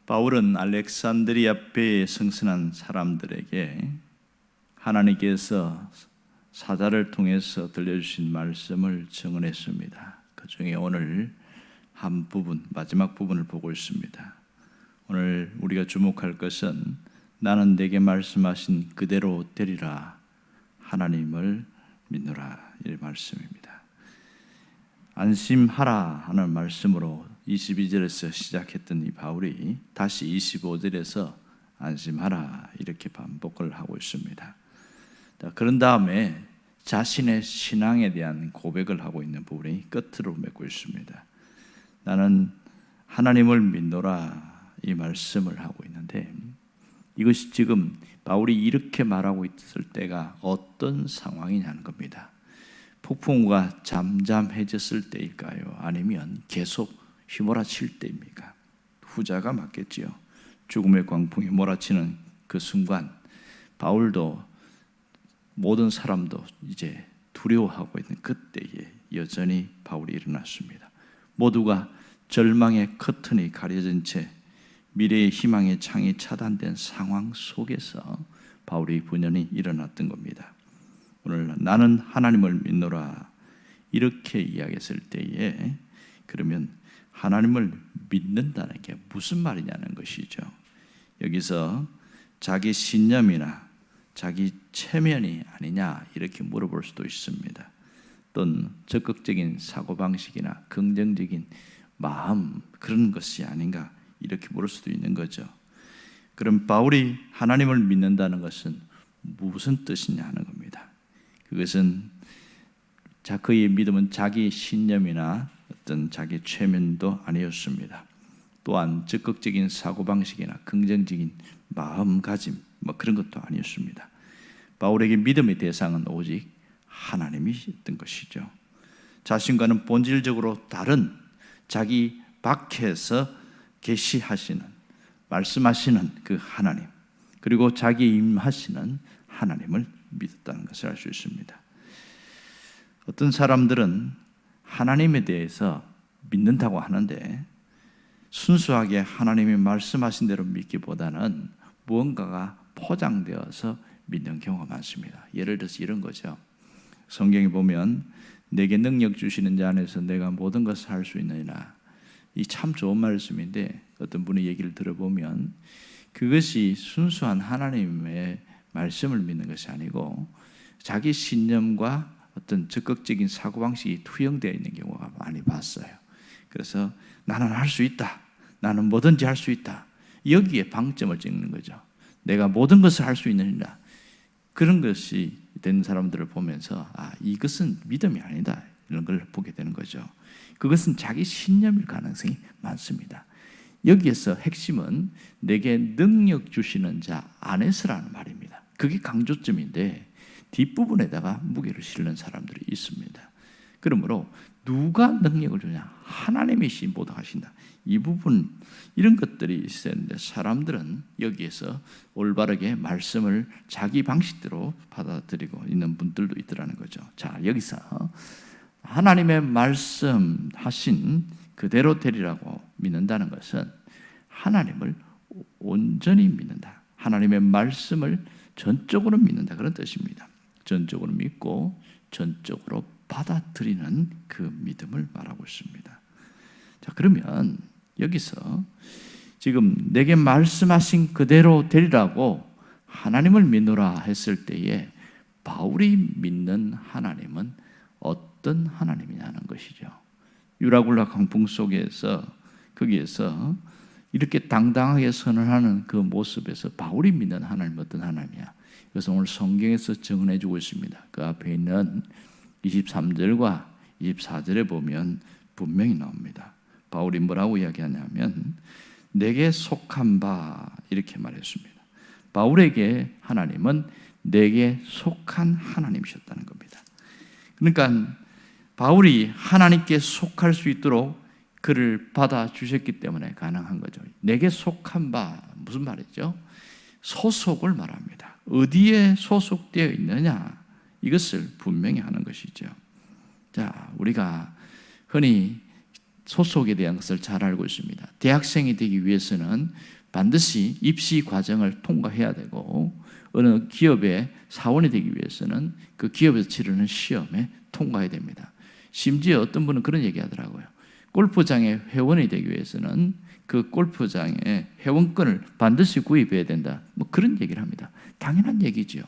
바울은 알렉산드리아 배에 승선한 사람들에게 하나님께서 사자를 통해서 들려주신 말씀을 증언했습니다. 그 중에 오늘 한 부분, 마지막 부분을 보고 있습니다. 오늘 우리가 주목할 것은 나는 내게 말씀하신 그대로 되리라, 하나님을 믿노라, 이 말씀입니다. 안심하라 하는 말씀으로 22절에서 시작했던 이 바울이 다시 25절에서 안심하라 이렇게 반복을 하고 있습니다. 그런 다음에 자신의 신앙에 대한 고백을 하고 있는 부분이 끝으로 맺고 있습니다. 나는 하나님을 믿노라 이 말씀을 하고 있는데, 이것이 지금 바울이 이렇게 말하고 있을 때가 어떤 상황이냐는 겁니다. 폭풍우가 잠잠해졌을 때일까요? 아니면 계속 휘몰아칠 때입니까? 후자가 맞겠지요. 죽음의 광풍이 몰아치는 그 순간 바울도 모든 사람도 이제 두려워하고 있는 그때에 여전히 바울이 일어났습니다. 모두가 절망의 커튼이 가려진 채 미래의 희망의 창이 차단된 상황 속에서 바울이 분연히 일어났던 겁니다. 오늘 나는 하나님을 믿노라 이렇게 이야기했을 때에, 그러면 하나님을 믿는다는 게 무슨 말이냐는 것이죠. 여기서 자기 신념이나 자기 체면이 아니냐 이렇게 물어볼 수도 있습니다. 또는 적극적인 사고방식이나 긍정적인 마음, 그런 것이 아닌가 이렇게 물을 수도 있는 거죠. 그럼 바울이 하나님을 믿는다는 것은 무슨 뜻이냐 하는 겁니다. 그것은 그의 믿음은 자기 신념이나 어떤 자기 최면도 아니었습니다. 또한 적극적인 사고방식이나 긍정적인 마음가짐 그런 것도 아니었습니다. 바울에게 믿음의 대상은 오직 하나님이셨던 것이죠. 자신과는 본질적으로 다른 자기 밖에서 계시하시는, 말씀하시는 그 하나님, 그리고 자기 임하시는 하나님을 믿었다는 것을 알 수 있습니다. 어떤 사람들은 하나님에 대해서 믿는다고 하는데 순수하게 하나님이 말씀하신 대로 믿기보다는 무언가가 포장되어서 믿는 경우가 많습니다. 예를 들어서 이런 거죠. 성경에 보면 내게 능력 주시는 자 안에서 내가 모든 것을 할 수 있느니라. 이 참 좋은 말씀인데 어떤 분의 얘기를 들어보면 그것이 순수한 하나님의 말씀을 믿는 것이 아니고 자기 신념과 어떤 적극적인 사고방식이 투영되어 있는 경우가 많이 봤어요. 그래서 나는 할 수 있다, 나는 뭐든지 할 수 있다, 여기에 방점을 찍는 거죠. 내가 모든 것을 할 수 있느니라. 그런 것이 된 사람들을 보면서 이것은 믿음이 아니다 이런 걸 보게 되는 거죠. 그것은 자기 신념일 가능성이 많습니다. 여기에서 핵심은 내게 능력 주시는 자 안에서라는 말입니다. 그게 강조점인데 뒷부분에다가 무게를 실는 사람들이 있습니다. 그러므로 누가 능력을 주냐? 하나님이시 모두 하신다. 이 부분, 이런 것들이 있어야 하는데 사람들은 여기에서 올바르게 말씀을 자기 방식대로 받아들이고 있는 분들도 있더라는 거죠. 자, 여기서 하나님의 말씀하신 그대로 되리라고 믿는다는 것은 하나님을 온전히 믿는다, 하나님의 말씀을 전적으로 믿는다, 그런 뜻입니다. 전적으로 믿고 전적으로 받아들이는 그 믿음을 말하고 있습니다. 자, 그러면 여기서 지금 내게 말씀하신 그대로 되리라고 하나님을 믿노라 했을 때에 바울이 믿는 하나님은 어떤 하나님이냐는 것이죠. 유라굴라 강풍 속에서 거기에서 이렇게 당당하게 선언하는 그 모습에서 바울이 믿는 하나님은 어떤 하나님이야? 그래서 오늘 성경에서 증언해 주고 있습니다. 그 앞에 있는 23절과 24절에 보면 분명히 나옵니다. 바울이 뭐라고 이야기하냐면 내게 속한 바 이렇게 말했습니다. 바울에게 하나님은 내게 속한 하나님이셨다는 겁니다. 그러니까 바울이 하나님께 속할 수 있도록 그를 받아주셨기 때문에 가능한 거죠. 내게 속한 바, 무슨 말이죠? 소속을 말합니다. 어디에 소속되어 있느냐, 이것을 분명히 하는 것이죠. 자, 우리가 흔히 소속에 대한 것을 잘 알고 있습니다. 대학생이 되기 위해서는 반드시 입시 과정을 통과해야 되고 어느 기업의 사원이 되기 위해서는 그 기업에서 치르는 시험에 통과해야 됩니다. 심지어 어떤 분은 그런 얘기 하더라고요. 골프장의 회원이 되기 위해서는 그 골프장의 회원권을 반드시 구입해야 된다. 뭐 그런 얘기를 합니다. 당연한 얘기죠.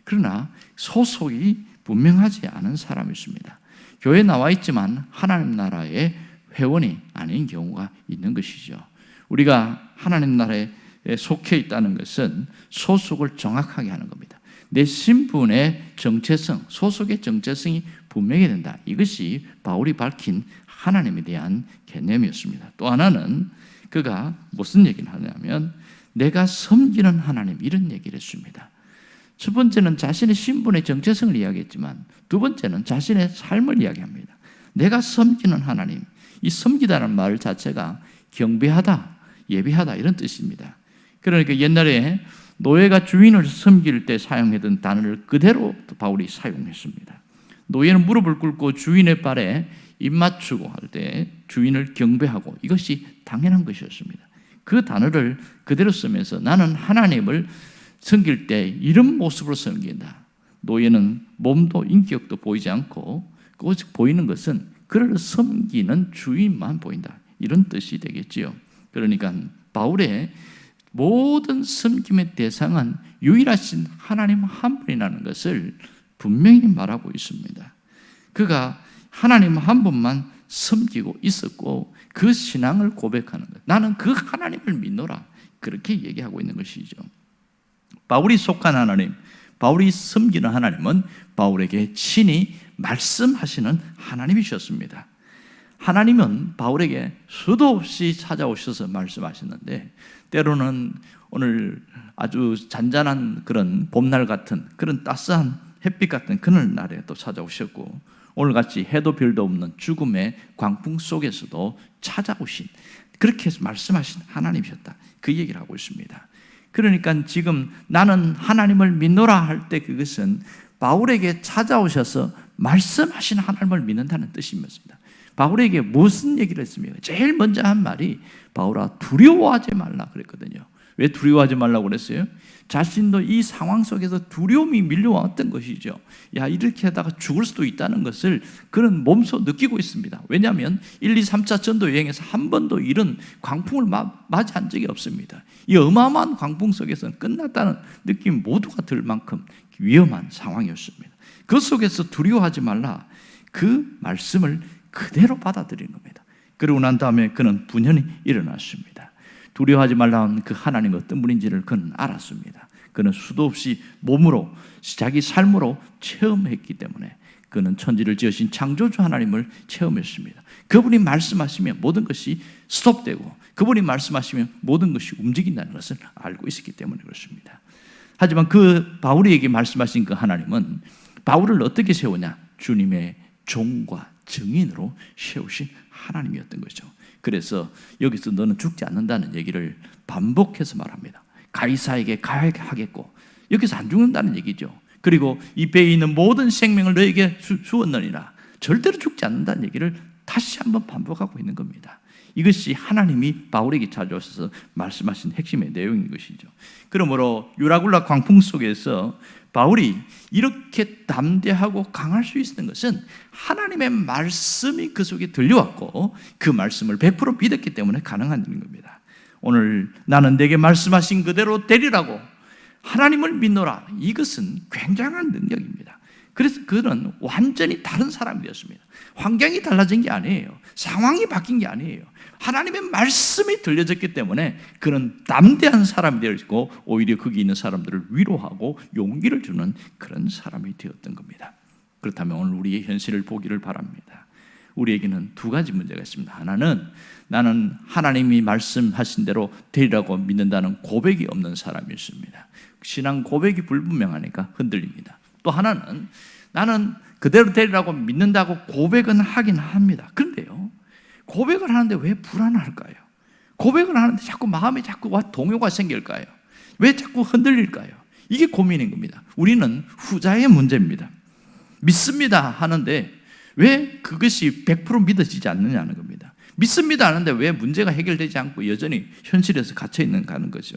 그러나 소속이 분명하지 않은 사람이 있습니다. 교회에 나와 있지만 하나님 나라의 회원이 아닌 경우가 있는 것이죠. 우리가 하나님 나라에 속해 있다는 것은 소속을 정확하게 하는 겁니다. 내 신분의 정체성, 소속의 정체성이 분명해야 된다. 이것이 바울이 밝힌 하나님에 대한 개념이었습니다. 또 하나는 그가 무슨 얘기를 하냐면 내가 섬기는 하나님, 이런 얘기를 했습니다. 첫 번째는 자신의 신분의 정체성을 이야기했지만 두 번째는 자신의 삶을 이야기합니다. 내가 섬기는 하나님, 이 섬기다는 말 자체가 경배하다, 예배하다 이런 뜻입니다. 그러니까 옛날에 노예가 주인을 섬길 때 사용했던 단어를 그대로 바울이 사용했습니다. 노예는 무릎을 꿇고 주인의 발에 입 맞추고 할 때 주인을 경배하고 이것이 당연한 것이었습니다. 그 단어를 그대로 쓰면서 나는 하나님을 섬길 때 이런 모습으로 섬긴다. 노예는 몸도 인격도 보이지 않고 오직 보이는 것은 그를 섬기는 주인만 보인다. 이런 뜻이 되겠지요. 그러니까 바울의 모든 섬김의 대상은 유일하신 하나님 한 분이라는 것을 분명히 말하고 있습니다. 그가 하나님 한 분만 섬기고 있었고 그 신앙을 고백하는 것. 나는 그 하나님을 믿노라. 그렇게 얘기하고 있는 것이죠. 바울이 속한 하나님, 바울이 섬기는 하나님은 바울에게 친히 말씀하시는 하나님이셨습니다. 하나님은 바울에게 수도 없이 찾아오셔서 말씀하셨는데 때로는 오늘 아주 잔잔한 그런 봄날 같은 그런 따스한 햇빛 같은 그런 날에 또 찾아오셨고 오늘같이 해도 별도 없는 죽음의 광풍 속에서도 찾아오신 그렇게 말씀하신 하나님이셨다. 그 얘기를 하고 있습니다. 그러니까 지금 나는 하나님을 믿노라 할 때 그것은 바울에게 찾아오셔서 말씀하신 하나님을 믿는다는 뜻입니다. 바울에게 무슨 얘기를 했습니까? 제일 먼저 한 말이 바울아 두려워하지 말라 그랬거든요. 왜 두려워하지 말라고 그랬어요? 자신도 이 상황 속에서 두려움이 밀려왔던 것이죠. 야, 이렇게 하다가 죽을 수도 있다는 것을 그는 몸소 느끼고 있습니다. 왜냐하면 1, 2, 3차 전도 여행에서 한 번도 이런 광풍을 맞이한 적이 없습니다. 이 어마어마한 광풍 속에서는 끝났다는 느낌 모두가 들 만큼 위험한 상황이었습니다. 그 속에서 두려워하지 말라 그 말씀을 그대로 받아들이는 겁니다. 그러고 난 다음에 그는 분연히 일어났습니다. 두려워하지 말라는 그 하나님이 어떤 분인지를 그는 알았습니다. 그는 수도 없이 몸으로 자기 삶으로 체험했기 때문에 그는 천지를 지으신 창조주 하나님을 체험했습니다. 그분이 말씀하시면 모든 것이 스톱되고 그분이 말씀하시면 모든 것이 움직인다는 것을 알고 있었기 때문에 그렇습니다. 하지만 그 바울에게 말씀하신 그 하나님은 바울을 어떻게 세우냐? 주님의 종과 증인으로 세우신 하나님이었던 거죠. 그래서 여기서 너는 죽지 않는다는 얘기를 반복해서 말합니다. 가이사에게 가야게 하겠고 여기서 안 죽는다는 얘기죠. 그리고 이 배에 있는 모든 생명을 너에게 주었느니라. 절대로 죽지 않는다는 얘기를 다시 한번 반복하고 있는 겁니다. 이것이 하나님이 바울에게 찾아오셔서 말씀하신 핵심의 내용인 것이죠. 그러므로 유라굴라 광풍 속에서 바울이 이렇게 담대하고 강할 수 있는 것은 하나님의 말씀이 그 속에 들려왔고 그 말씀을 100% 믿었기 때문에 가능한 일인 겁니다. 오늘 나는 내게 말씀하신 그대로 되리라고 하나님을 믿노라. 이것은 굉장한 능력입니다. 그래서 그는 완전히 다른 사람이 되었습니다. 환경이 달라진 게 아니에요. 상황이 바뀐 게 아니에요. 하나님의 말씀이 들려졌기 때문에 그는 담대한 사람이 되었고 오히려 거기 있는 사람들을 위로하고 용기를 주는 그런 사람이 되었던 겁니다. 그렇다면 오늘 우리의 현실을 보기를 바랍니다. 우리에게는 두 가지 문제가 있습니다. 하나는 나는 하나님이 말씀하신 대로 되리라고 믿는다는 고백이 없는 사람이 있습니다. 신앙 고백이 불분명하니까 흔들립니다. 또 하나는 나는 그대로 되리라고 믿는다고 고백은 하긴 합니다. 그런데요, 고백을 하는데 왜 불안할까요? 고백을 하는데 자꾸 마음에 자꾸 동요가 생길까요? 왜 자꾸 흔들릴까요? 이게 고민인 겁니다. 우리는 후자의 문제입니다. 믿습니다 하는데 왜 그것이 100% 믿어지지 않느냐는 겁니다. 믿습니다 하는데 왜 문제가 해결되지 않고 여전히 현실에서 갇혀 있는가 하는 거죠.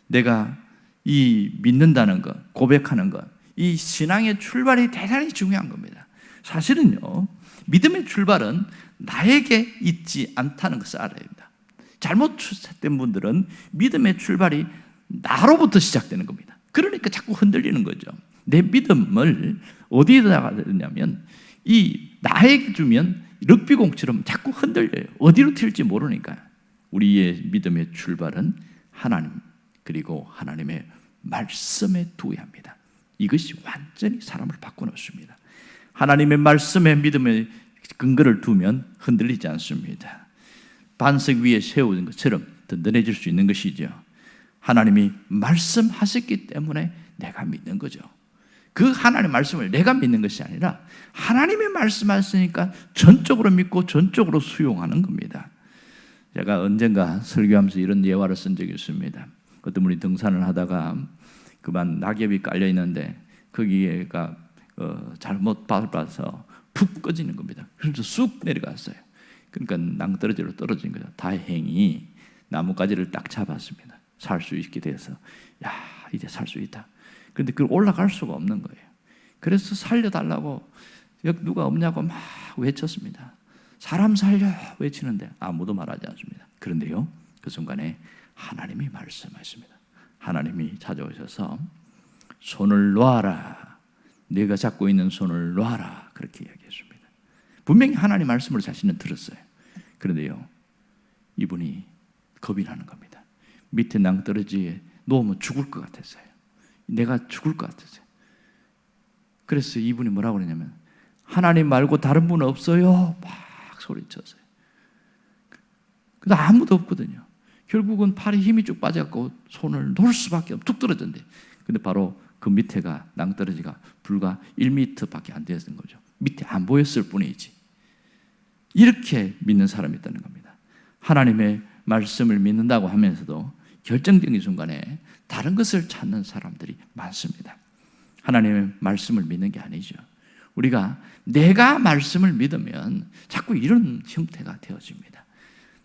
내가 이 믿는다는 것, 고백하는 것, 이 신앙의 출발이 대단히 중요한 겁니다. 사실은요, 믿음의 출발은 나에게 있지 않다는 것을 알아야 합니다. 잘못 출발된 분들은 믿음의 출발이 나로부터 시작되는 겁니다. 그러니까 자꾸 흔들리는 거죠. 내 믿음을 어디에다가 넣냐면 이 나에게 주면 럭비공처럼 자꾸 흔들려요. 어디로 튈지 모르니까. 우리의 믿음의 출발은 하나님 그리고 하나님의 말씀에 두어야 합니다. 이것이 완전히 사람을 바꿔놓습니다. 하나님의 말씀에 믿음의 근거를 두면 흔들리지 않습니다. 반석 위에 세워진 것처럼 든든해질 수 있는 것이죠. 하나님이 말씀하셨기 때문에 내가 믿는 거죠. 그 하나님의 말씀을 내가 믿는 것이 아니라 하나님의 말씀하시니까 전적으로 믿고 전적으로 수용하는 겁니다. 제가 언젠가 설교하면서 이런 예화를 쓴 적이 있습니다. 어떤 분이 등산을 하다가 그만 낙엽이 깔려 있는데 거기에가 잘못 밟아서 푹 꺼지는 겁니다. 그래서 쑥 내려갔어요. 그러니까 낭떠러지로 떨어진 거죠. 다행히 나뭇가지를 딱 잡았습니다. 살 수 있게 돼서 야 이제 살 수 있다. 그런데 그걸 올라갈 수가 없는 거예요. 그래서 살려달라고 여기 누가 없냐고 막 외쳤습니다. 사람 살려 외치는데 아무도 말하지 않습니다. 그런데요, 그 순간에 하나님이 말씀하십니다. 하나님이 찾아오셔서 손을 놔라. 네가 잡고 있는 손을 놔라. 그렇게 이야기했습니다. 분명히 하나님 말씀을 자신은 들었어요. 그런데요, 이분이 겁이 나는 겁니다. 밑에 낭떠러지에 놓으면 죽을 것 같았어요. 내가 죽을 것 같았어요. 그래서 이분이 뭐라고 그러냐면 하나님 말고 다른 분 없어요. 막 소리쳤어요. 근데 아무도 없거든요. 결국은 팔에 힘이 쭉 빠져갖고 손을 놓을 수밖에 없고 툭 떨어졌는데, 근데 바로 그 밑에가 낭떠러지가 불과 1m밖에 안 되었던 거죠. 밑에 안 보였을 뿐이지. 이렇게 믿는 사람이 있다는 겁니다. 하나님의 말씀을 믿는다고 하면서도 결정적인 순간에 다른 것을 찾는 사람들이 많습니다. 하나님의 말씀을 믿는 게 아니죠. 우리가 내가 말씀을 믿으면 자꾸 이런 형태가 되어집니다.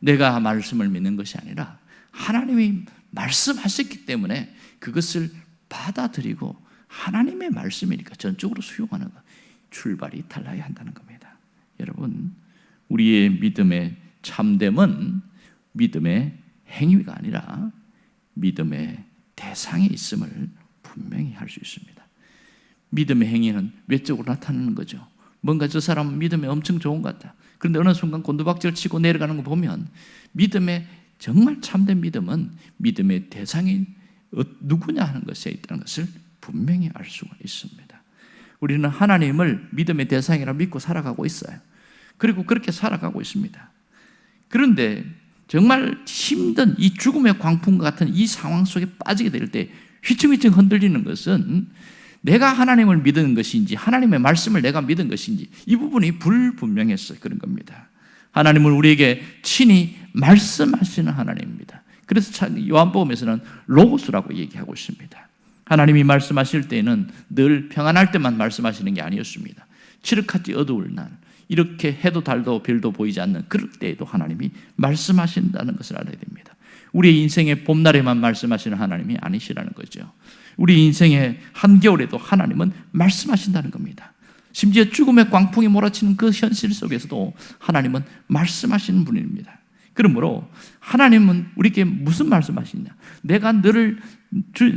내가 말씀을 믿는 것이 아니라 하나님이 말씀하셨기 때문에 그것을 받아들이고 하나님의 말씀이니까 전적으로 수용하는 것, 출발이 달라야 한다는 겁니다. 여러분, 우리의 믿음의 참됨은 믿음의 행위가 아니라 믿음의 대상에 있음을 분명히 할 수 있습니다. 믿음의 행위는 외적으로 나타나는 거죠. 뭔가 저 사람은 믿음이 엄청 좋은 것 같다. 그런데 어느 순간 곤두박질 치고 내려가는 거 보면 믿음의 정말 참된 믿음은 믿음의 대상이 누구냐 하는 것에 있다는 것을 분명히 알 수가 있습니다. 우리는 하나님을 믿음의 대상이라 믿고 살아가고 있어요. 그리고 그렇게 살아가고 있습니다. 그런데 정말 힘든 이 죽음의 광풍과 같은 이 상황 속에 빠지게 될 때 휘청휘청 흔들리는 것은 내가 하나님을 믿는 것인지 하나님의 말씀을 내가 믿은 것인지 이 부분이 불분명해서 그런 겁니다. 하나님은 우리에게 친히 말씀하시는 하나님입니다. 그래서 요한복음에서는 로고스라고 얘기하고 있습니다. 하나님이 말씀하실 때에는 늘 평안할 때만 말씀하시는 게 아니었습니다. 칠흑같이 어두울 날, 이렇게 해도 달도 별도 보이지 않는 그럴 때에도 하나님이 말씀하신다는 것을 알아야 됩니다. 우리의 인생의 봄날에만 말씀하시는 하나님이 아니시라는 거죠. 우리 인생의 한겨울에도 하나님은 말씀하신다는 겁니다. 심지어 죽음의 광풍이 몰아치는 그 현실 속에서도 하나님은 말씀하시는 분입니다. 그러므로 하나님은 우리에게 무슨 말씀하시냐? 내가 너를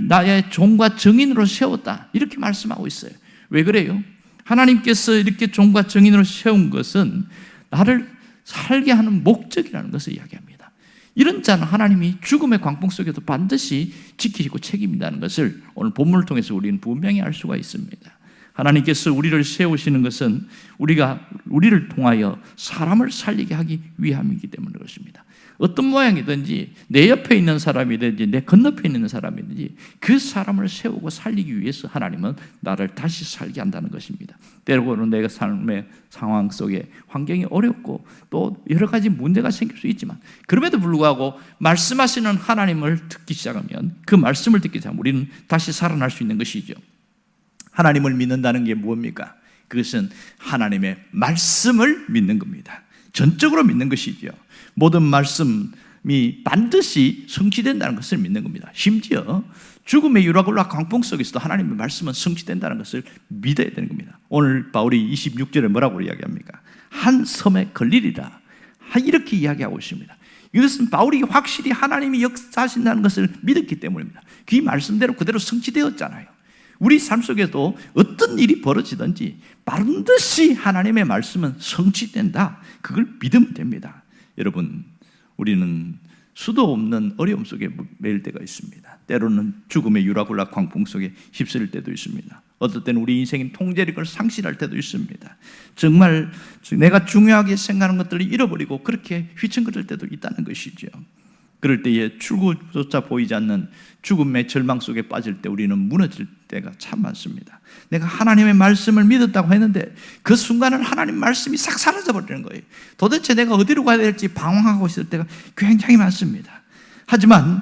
나의 종과 증인으로 세웠다, 이렇게 말씀하고 있어요. 왜 그래요? 하나님께서 이렇게 종과 증인으로 세운 것은 나를 살게 하는 목적이라는 것을 이야기합니다. 이런 자는 하나님이 죽음의 광풍 속에도 반드시 지키시고 책임진다는 것을 오늘 본문을 통해서 우리는 분명히 알 수가 있습니다. 하나님께서 우리를 세우시는 것은 우리를 통하여 사람을 살리게 하기 위함이기 때문에 그렇습니다. 어떤 모양이든지 내 옆에 있는 사람이든지 내 건너편에 있는 사람이든지 그 사람을 세우고 살리기 위해서 하나님은 나를 다시 살게 한다는 것입니다. 때로는 내가 삶의 상황 속에 환경이 어렵고 또 여러 가지 문제가 생길 수 있지만 그럼에도 불구하고 말씀하시는 하나님을 듣기 시작하면 그 말씀을 듣기 시작하면 우리는 다시 살아날 수 있는 것이죠. 하나님을 믿는다는 게 무엇입니까? 그것은 하나님의 말씀을 믿는 겁니다. 전적으로 믿는 것이죠. 모든 말씀이 반드시 성취된다는 것을 믿는 겁니다. 심지어 죽음의 유라굴라 광풍 속에서도 하나님의 말씀은 성취된다는 것을 믿어야 되는 겁니다. 오늘 바울이 26절에 뭐라고 이야기합니까? 한 섬에 걸리리라, 이렇게 이야기하고 있습니다. 이것은 바울이 확실히 하나님이 역사하신다는 것을 믿었기 때문입니다. 그 말씀대로 그대로 성취되었잖아요. 우리 삶 속에도 어떤 일이 벌어지든지 반드시 하나님의 말씀은 성취된다, 그걸 믿으면 됩니다. 여러분, 우리는 수도 없는 어려움 속에 매일 때가 있습니다. 때로는 죽음의 유라굴라 광풍 속에 휩쓸릴 때도 있습니다. 어떨 때는 우리 인생의 통제력을 상실할 때도 있습니다. 정말 내가 중요하게 생각하는 것들을 잃어버리고 그렇게 휘청거릴 때도 있다는 것이죠. 그럴 때에 출구조차 보이지 않는 죽음의 절망 속에 빠질 때 우리는 무너질 때가 참 많습니다. 내가 하나님의 말씀을 믿었다고 했는데 그 순간은 하나님 말씀이 싹 사라져버리는 거예요. 도대체 내가 어디로 가야 될지 방황하고 있을 때가 굉장히 많습니다. 하지만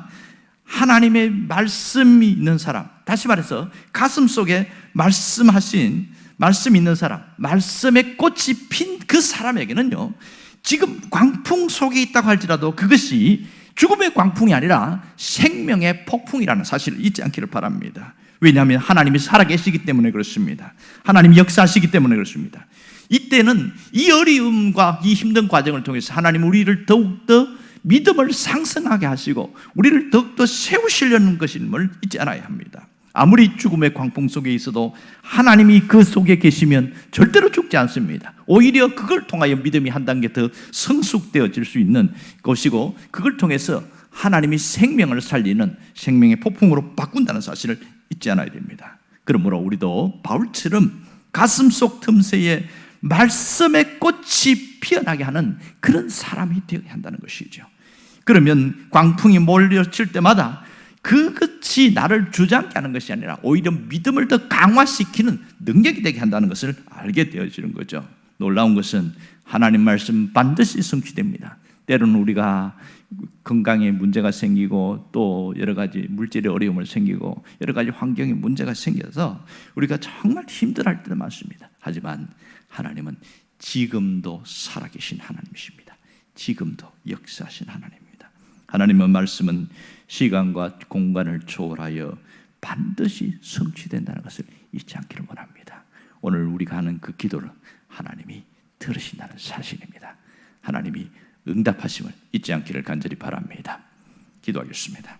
하나님의 말씀이 있는 사람, 다시 말해서 가슴 속에 말씀이 있는 사람, 말씀의 꽃이 핀 그 사람에게는요, 지금 광풍 속에 있다고 할지라도 그것이 죽음의 광풍이 아니라 생명의 폭풍이라는 사실을 잊지 않기를 바랍니다. 왜냐하면 하나님이 살아계시기 때문에 그렇습니다. 하나님이 역사하시기 때문에 그렇습니다. 이때는 이 어려움과 이 힘든 과정을 통해서 하나님 우리를 더욱더 믿음을 상승하게 하시고 우리를 더욱더 세우시려는 것임을 잊지 않아야 합니다. 아무리 죽음의 광풍 속에 있어도 하나님이 그 속에 계시면 절대로 죽지 않습니다. 오히려 그걸 통하여 믿음이 한 단계 더 성숙되어질 수 있는 것이고, 그걸 통해서 하나님이 생명을 살리는 생명의 폭풍으로 바꾼다는 사실을 잊지 않아야 됩니다. 그러므로 우리도 바울처럼 가슴속 틈새에 말씀의 꽃이 피어나게 하는 그런 사람이 되어야 한다는 것이죠. 그러면 광풍이 몰려칠 때마다 그것이 나를 주저앉게 하는 것이 아니라 오히려 믿음을 더 강화시키는 능력이 되게 한다는 것을 알게 되어지는 거죠. 놀라운 것은 하나님 말씀 반드시 성취됩니다. 때로는 우리가 건강에 문제가 생기고 또 여러 가지 물질의 어려움을 생기고 여러 가지 환경에 문제가 생겨서 우리가 정말 힘들어할 때도 많습니다. 하지만 하나님은 지금도 살아계신 하나님이십니다. 지금도 역사하신 하나님입니다. 하나님의 말씀은 시간과 공간을 초월하여 반드시 성취된다는 것을 잊지 않기를 원합니다. 오늘 우리가 하는 그 기도를 하나님이 들으신다는 사실입니다. 하나님이 응답하심을 잊지 않기를 간절히 바랍니다. 기도하겠습니다.